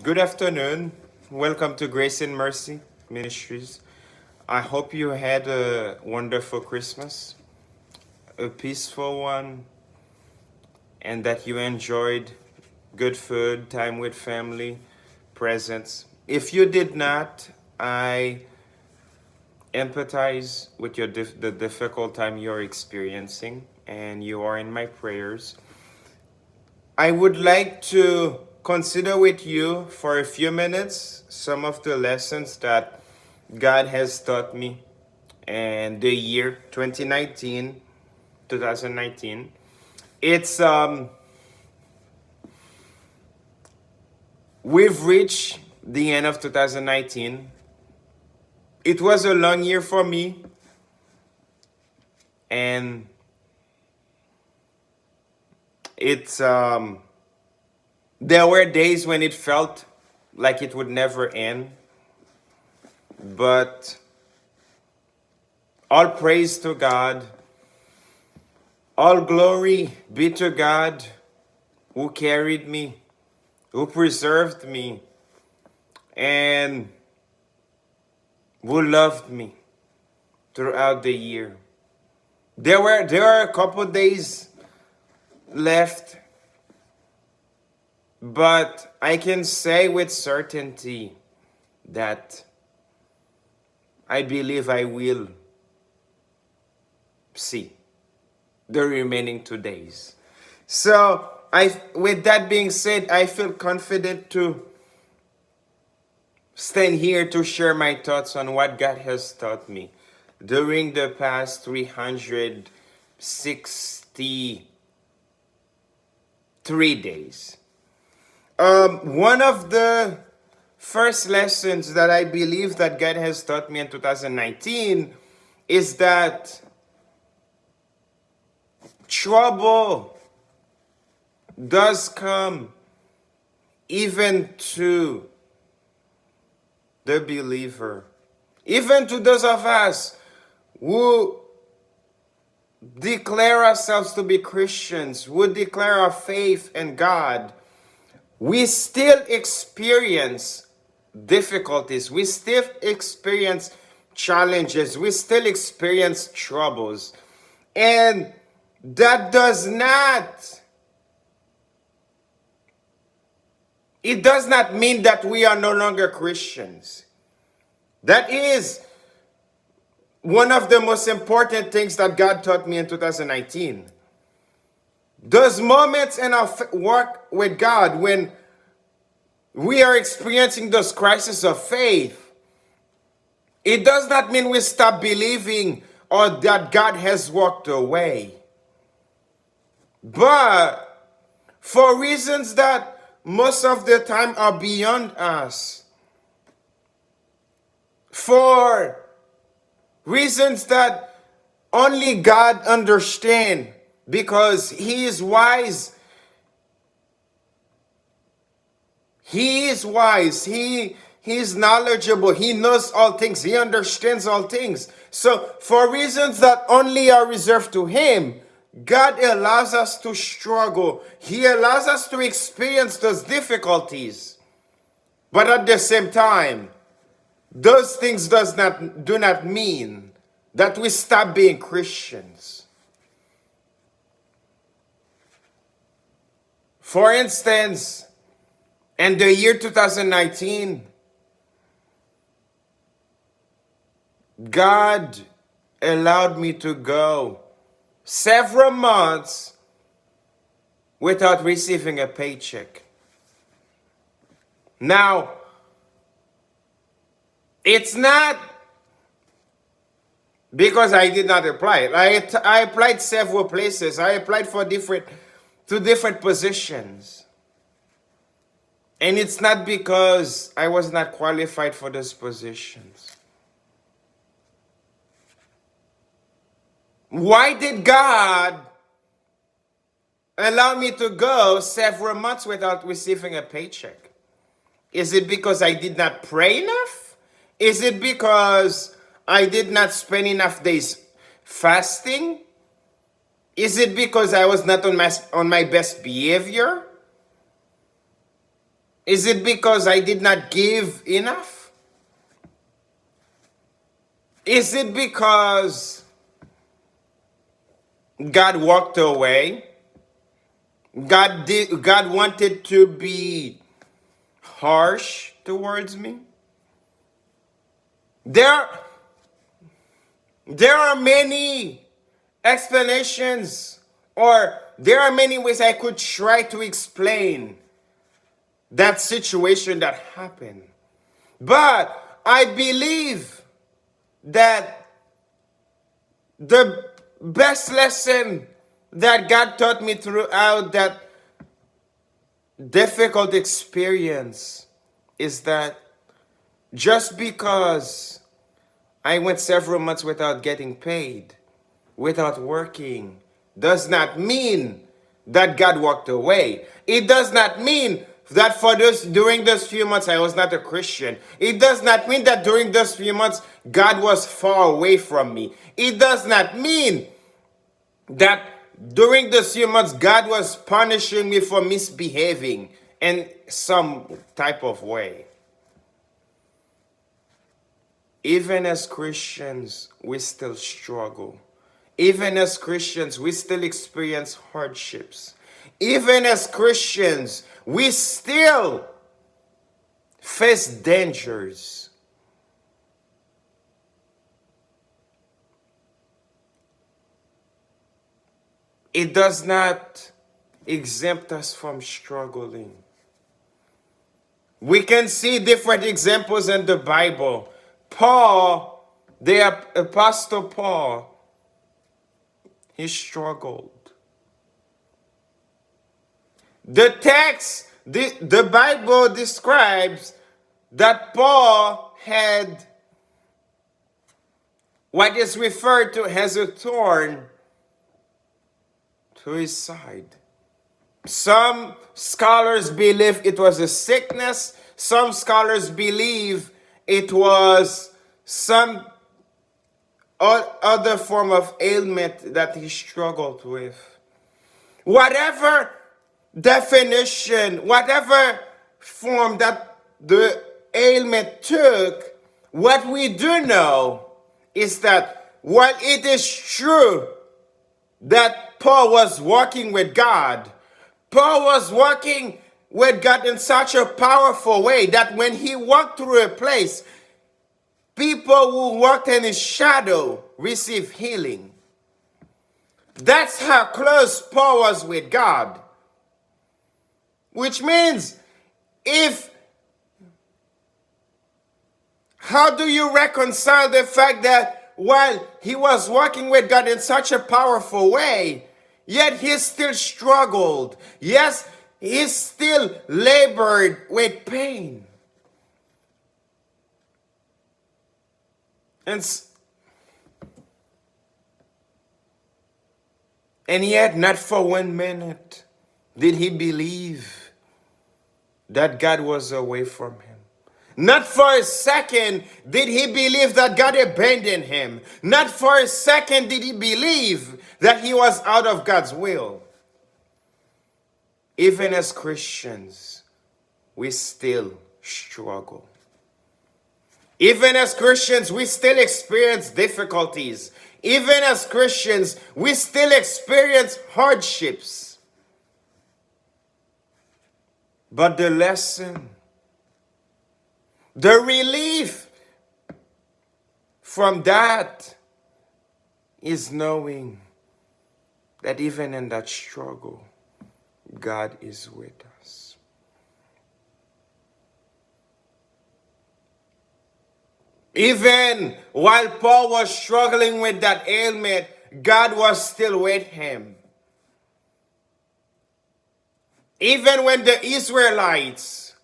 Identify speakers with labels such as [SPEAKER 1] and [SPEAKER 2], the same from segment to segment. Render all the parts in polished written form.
[SPEAKER 1] Good afternoon. Welcome to Grace and Mercy Ministries. I hope you had a wonderful Christmas, a peaceful one, and that you enjoyed good food, time with family, presents. If you did not, I empathize with the difficult time you're experiencing, and you are in my prayers. I would like to consider with you for a few minutes some of the lessons that God has taught me in the year 2019. It's we've reached the end of 2019. It was a long year for me, and it's there were days when it felt like it would never end, but all praise to God, all glory be to God who carried me, who preserved me, and who loved me throughout the year. There are a couple days left, but I can say with certainty that I believe I will see the remaining 2 days. So with that being said, I feel confident to stand here to share my thoughts on what God has taught me during the past 363 days. One of the first lessons that I believe that God has taught me in 2019 is that trouble does come even to the believer, even to those of us who declare ourselves to be Christians, who declare our faith in God. We still experience difficulties, we still experience challenges, we still experience troubles. And that does not, it does not mean that we are no longer Christians. That is one of the most important things that God taught me in 2019. Those moments in our work with God when we are experiencing those crises of faith, it does not mean we stop believing or that God has walked away. But for reasons that most of the time are beyond us, for reasons that only God understands, because He is wise. He is wise. He is knowledgeable. He knows all things. He understands all things. So for reasons that only are reserved to Him, God allows us to struggle. He allows us to experience those difficulties. But at the same time, those things do not mean that we stop being Christians. For instance, in the year 2019, God allowed me to go several months without receiving a paycheck. Now, it's not because I did not apply. I applied several places. I applied for different positions. And it's not because I was not qualified for those positions. Why did God allow me to go several months without receiving a paycheck? Is it because I did not pray enough? Is it because I did not spend enough days fasting? Is it because I was not on my best behavior? Is it because I did not give enough? Is it because God walked away? God wanted to be harsh towards me? There are many explanations, or there are many ways I could try to explain that situation that happened. But I believe that the best lesson that God taught me throughout that difficult experience is that just because I went several months without getting paid, without working, does not mean that God walked away. It does not mean that during those few months I was not a Christian. It does not mean that during those few months God was far away from me. It does not mean that during those few months God was punishing me for misbehaving in some type of way. Even as Christians, we still struggle. Even as Christians, we still experience hardships. Even as Christians, we still face dangers. It does not exempt us from struggling. We can see different examples in the Bible. Paul, the Apostle Paul, he struggled. The text, the Bible describes that Paul had what is referred to as a thorn to his side. Some scholars believe it was a sickness. Some scholars believe it was some other form of ailment that he struggled with. Whatever definition, whatever form that the ailment took, what we do know is that while it is true that Paul was walking with God, Paul was walking with God in such a powerful way that when he walked through a place, people who walked in his shadow received healing. That's how close Paul was with God. Which means, how do you reconcile the fact that while he was walking with God in such a powerful way, yet he still struggled? Yes, he still labored with pain. And yet, not for 1 minute did he believe that God was away from him. Not for a second did he believe that God abandoned him. Not for a second did he believe that he was out of God's will. Even as Christians, we still struggle. Even as Christians, we still experience difficulties. Even as Christians, we still experience hardships. But the lesson, the relief from that is knowing that even in that struggle, God is with us. Even while Paul was struggling with that ailment, God was still with him. Even when the Israelites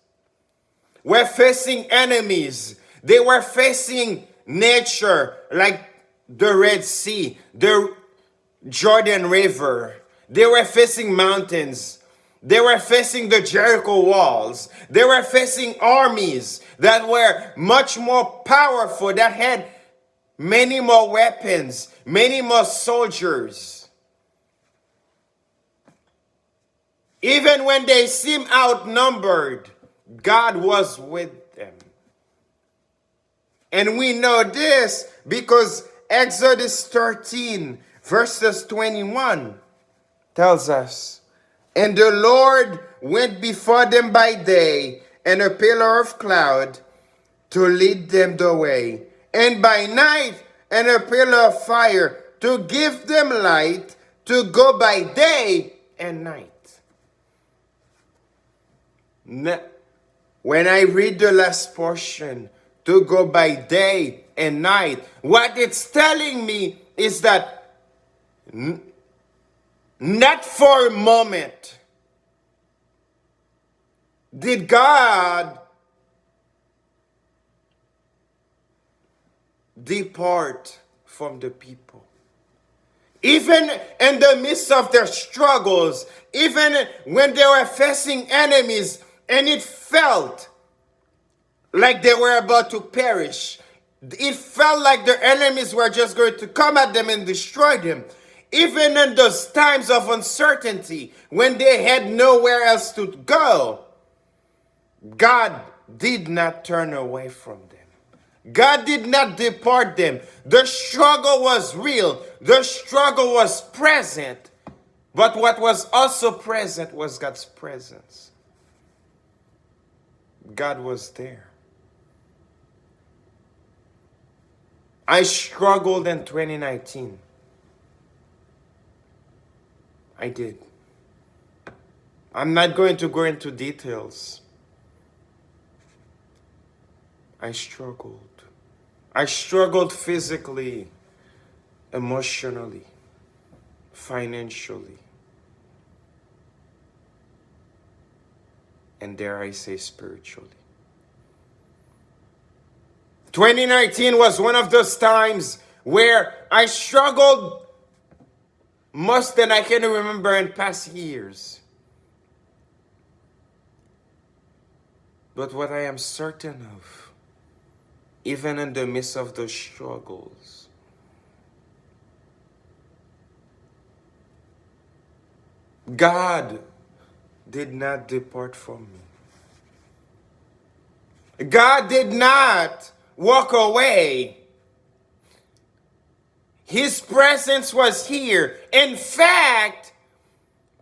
[SPEAKER 1] were facing enemies, they were facing nature like the Red Sea, the Jordan River. They were facing mountains. They were facing the Jericho walls. They were facing armies that were much more powerful, that had many more weapons, many more soldiers. Even when they seemed outnumbered, God was with them. And we know this because Exodus 13, verses 21 tells us, and the Lord went before them by day and a pillar of cloud to lead them the way, and by night and a pillar of fire to give them light to go by day and night. When I read the last portion, to go by day and night, what it's telling me is that not for a moment did God depart from the people. Even in the midst of their struggles, even when they were facing enemies and it felt like they were about to perish, it felt like their enemies were just going to come at them and destroy them. Even in those times of uncertainty, when they had nowhere else to go, God did not turn away from them. God did not depart them. The struggle was real. The struggle was present. But what was also present was God's presence. God was there. I struggled in 2019. I did. I'm not going to go into details. I struggled. I struggled physically, emotionally, financially, and dare I say spiritually. 2019 was one of those times where I struggled more than I can remember in past years. But what I am certain of, even in the midst of those struggles, God did not depart from me. God did not walk away. His presence was here. In fact,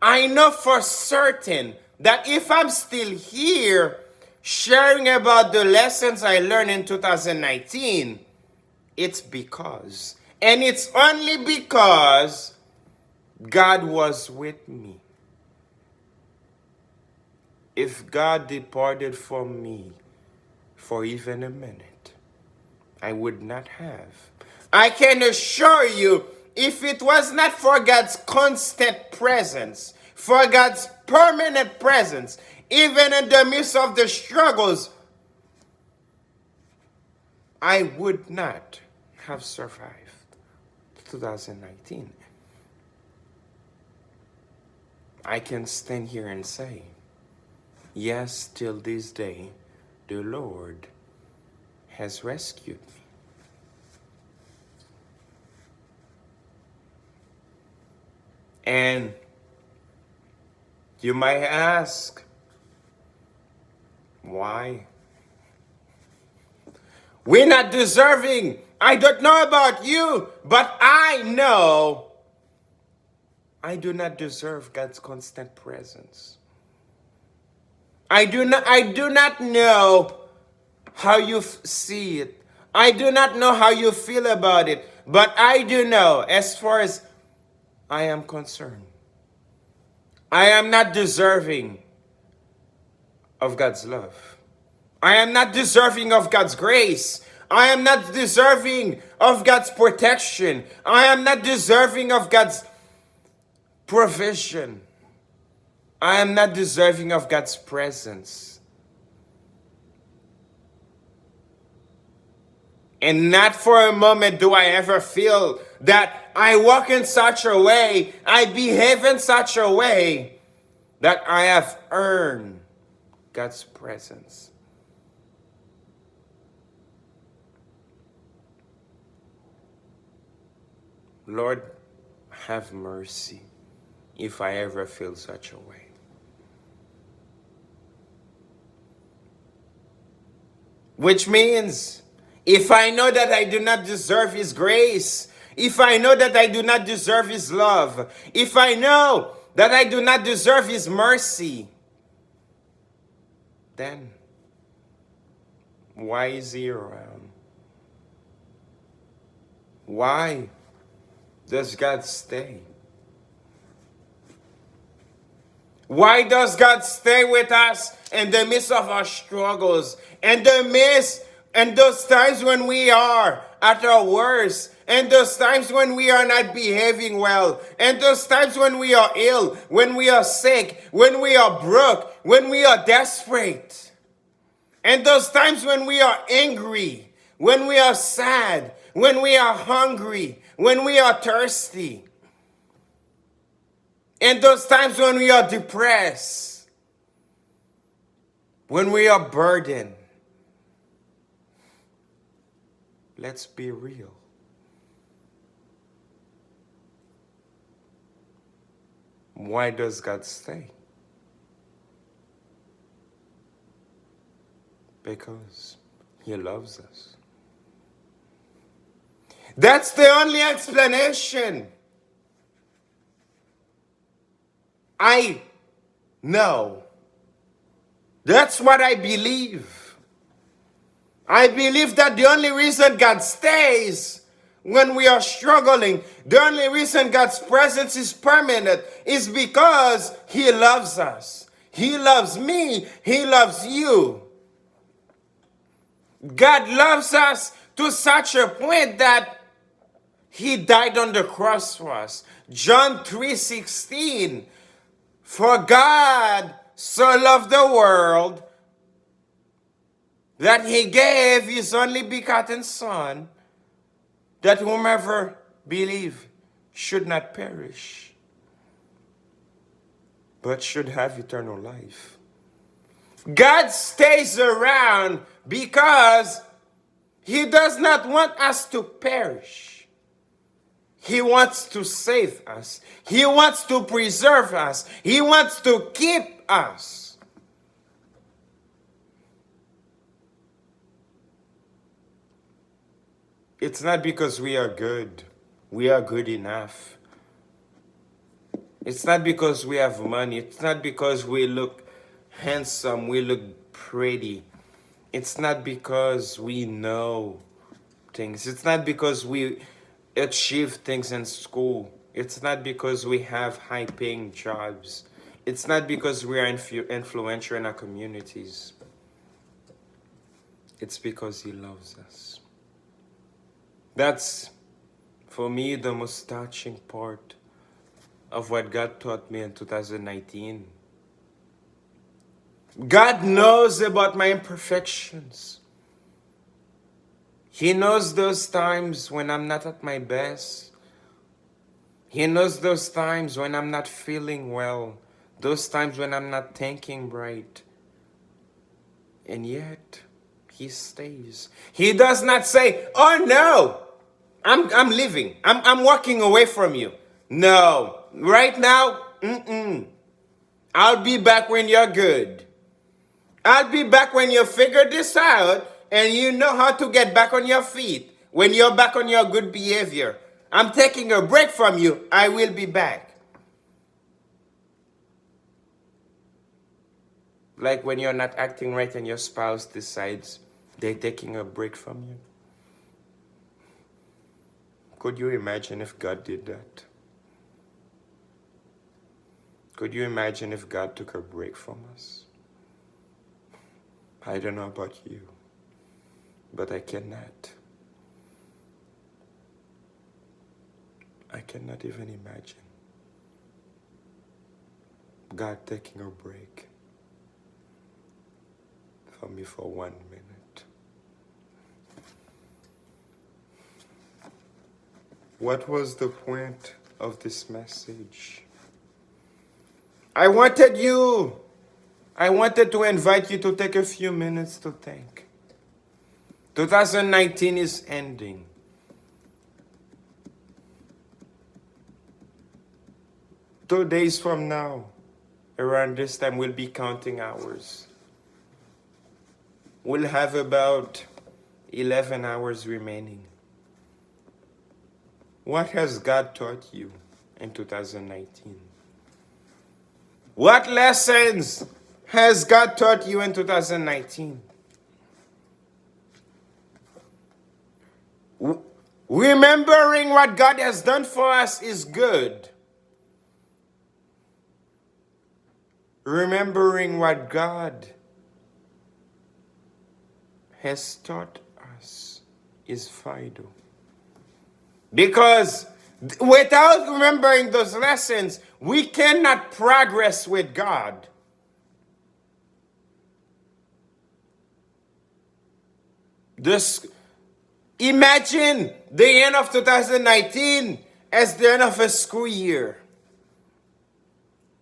[SPEAKER 1] I know for certain that if I'm still here sharing about the lessons I learned in 2019, it's because, and it's only because God was with me. If God departed from me for even a minute, I would not have. I can assure you, if it was not for God's constant presence, for God's permanent presence, even in the midst of the struggles, I would not have survived 2019. I can stand here and say, yes, till this day, the Lord has rescued me. And you might ask, why? We're not deserving. I don't know about you, but I know I do not deserve God's constant presence. I do not know how you see it. I do not know how you feel about it, but I do know, as far as I am concerned, I am not deserving of God's love. I am not deserving of God's grace. I am not deserving of God's protection. I am not deserving of God's provision. I am not deserving of God's presence. And not for a moment do I ever feel that I walk in such a way, I behave in such a way that I have earned God's presence. Lord, have mercy if I ever feel such a way. Which means, if I know that I do not deserve His grace, if I know that I do not deserve His love, if I know that I do not deserve His mercy, then why is He around? Why does God stay? Why does God stay with us in the midst of our struggles, in the midst, and those times when we are at our worst, and those times when we are not behaving well, and those times when we are ill, when we are sick, when we are broke, when we are desperate, and those times when we are angry, when we are sad, when we are hungry, when we are thirsty, and those times when we are depressed, when we are burdened. Let's be real. Why does God stay? Because He loves us. That's the only explanation. I know. That's what I believe. I believe that the only reason God stays when we are struggling, the only reason God's presence is permanent is because He loves us. He loves me. He loves you. God loves us to such a point that He died on the cross for us. John 3:16. For God so loved the world that He gave His only begotten Son, that whomever believe should not perish, but should have eternal life. God stays around because He does not want us to perish. He wants to save us. He wants to preserve us. He wants to keep us. It's not because we are good. We are good enough. It's not because we have money. It's not because we look handsome. We look pretty. It's not because we know things. It's not because we achieve things in school. It's not because we have high-paying jobs. It's not because we are influential in our communities. It's because He loves us. That's, for me, the most touching part of what God taught me in 2019. God knows about my imperfections. He knows those times when I'm not at my best. He knows those times when I'm not feeling well. Those times when I'm not thinking right. And yet, He stays. He does not say, oh no, I'm leaving. I'm walking away from you. No, right now, I'll be back when you're good. I'll be back when you figure this out and you know how to get back on your feet. When you're back on your good behavior. I'm taking a break from you. I will be back. Like when you're not acting right and your spouse decides they're taking a break from you. Could you imagine if God did that? Could you imagine if God took a break from us? I don't know about you, but I cannot. I cannot even imagine God taking a break from me for 1 minute. What was the point of this message? I wanted to invite you to take a few minutes to think. 2019 is ending. 2 days from now, around this time, we'll be counting hours. We'll have about 11 hours remaining. What has God taught you in 2019? What lessons has God taught you in 2019? Remembering what God has done for us is good. Remembering what God has taught us is vital. Because without remembering those lessons, we cannot progress with God. This, imagine the end of 2019 as the end of a school year.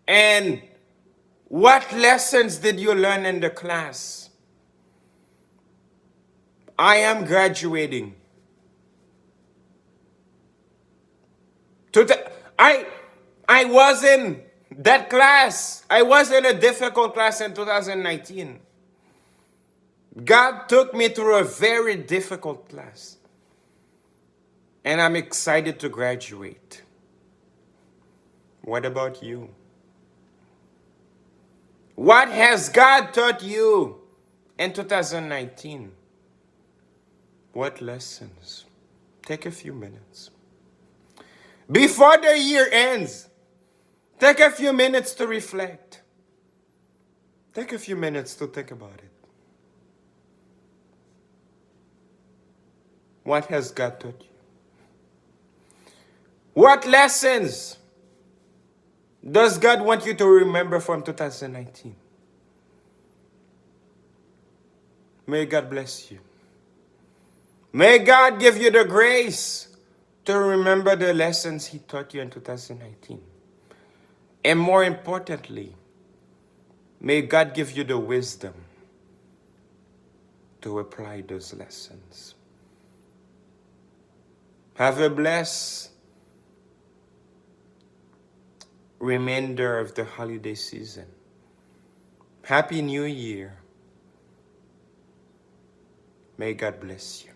[SPEAKER 1] And what lessons did you learn in the class? I am graduating. I was in that class. I was in a difficult class in 2019. God took me through a very difficult class. And I'm excited to graduate. What about you? What has God taught you in 2019? What lessons? Take a few minutes. Before the year ends, take a few minutes to reflect. Take a few minutes to think about it. What has God taught you? What lessons does God want you to remember from 2019? May God bless you. May God give you the grace to remember the lessons He taught you in 2019. And more importantly, may God give you the wisdom to apply those lessons. Have a blessed remainder of the holiday season. Happy New Year. May God bless you.